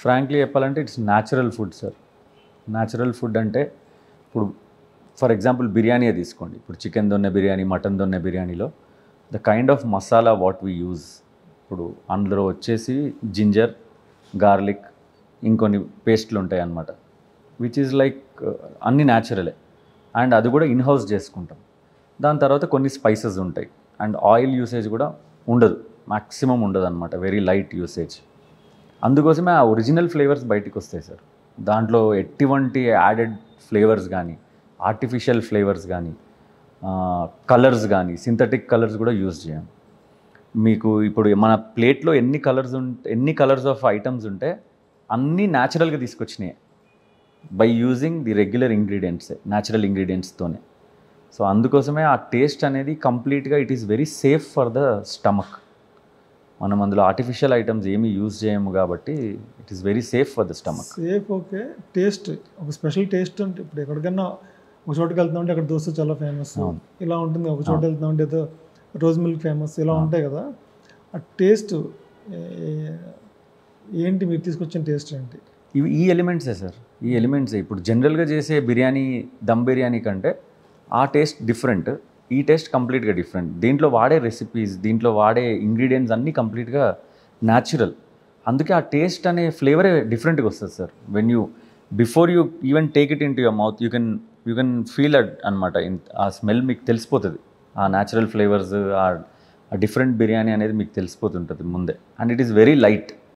Frankly చెప్పాలంటే it's natural food sir. Natural food అంటే ఇప్పుడు ఫర్ ఎగ్జాంపుల్ బిర్యానీయే తీసుకోండి. ఇప్పుడు చికెన్ దొన్నె బిర్యానీ, మటన్ దొన్నె బిర్యానీలో the kind of masala what we use, ఇప్పుడు అందులో వచ్చేసి జింజర్, గార్లిక్, ఇంకొన్ని పేస్ట్లు ఉంటాయి అన్నమాట. విచ్ ఈజ్ లైక్ అన్ని న్యాచురలే. అండ్ అది కూడా ఇన్ హౌస్ చేసుకుంటాం. దాని తర్వాత కొన్ని స్పైసెస్ ఉంటాయి. అండ్ ఆయిల్ యూసేజ్ కూడా ఉండదు, మ్యాక్సిమం ఉండదు అనమాట. Very light usage. అందుకోసమే ఆ ఒరిజినల్ ఫ్లేవర్స్ బయటికి వస్తాయి సార్. దాంట్లో ఎటువంటి యాడెడ్ ఫ్లేవర్స్ కానీ, ఆర్టిఫిషియల్ ఫ్లేవర్స్ కానీ, కలర్స్ కానీ, సింథటిక్ కలర్స్ కూడా యూజ్ చేయం. మీకు ఇప్పుడు మన ప్లేట్లో ఎన్ని కలర్స్ ఆఫ్ ఐటమ్స్ ఉంటే అన్నీ న్యాచురల్గా తీసుకొచ్చినాయి బై యూజింగ్ ది రెగ్యులర్ ఇంగ్రీడియంట్సే, న్యాచురల్ ఇంగ్రీడియంట్స్తోనే. సో అందుకోసమే ఆ టేస్ట్ అనేది కంప్లీట్గా it is very safe for the stomach. మనం అందులో ఆర్టిఫిషియల్ ఐటమ్స్ ఏమీ యూజ్ చేయము కాబట్టి it is very safe for the stomach. Safe okay. Taste ఒక స్పెషల్ టేస్ట్ అంటే ఇప్పుడు ఎక్కడికన్నా ఒక చోటుకి వెళ్తున్నామంటే అక్కడ దోశ చాలా ఫేమస్ ఇలా ఉంటుంది, ఒక చోట వెళ్తున్నామంటే ఏదో రోజ్ మిల్క్ ఫేమస్ ఇలా ఉంటాయి కదా. ఆ టేస్ట్ ఏంటి, మీరు తీసుకొచ్చిన టేస్ట్ ఏంటి? ఈ ఎలిమెంట్సే సార్, ఈ ఎలిమెంట్సే. ఇప్పుడు జనరల్గా చేసే బిర్యానీ, దమ్ బిర్యానీ కంటే ఆ టేస్ట్ డిఫరెంట్, ఈ టేస్ట్ కంప్లీట్గా డిఫరెంట్. దీంట్లో వాడే రెసిపీస్, దీంట్లో వాడే ఇంగ్రీడియంట్స్ అన్నీ కంప్లీట్గా న్యాచురల్. అందుకే ఆ టేస్ట్ అనే ఫ్లేవరే డిఫరెంట్గా వస్తుంది sir. When you before you even take it in to your mouth you can feel అనమాట. ఆ స్మెల్ మీకు తెలిసిపోతుంది. ఆ న్యాచురల్ ఫ్లేవర్స్, ఆ డిఫరెంట్ బిర్యానీ అనేది మీకు తెలిసిపోతుంటుంది ముందే. And it is very light.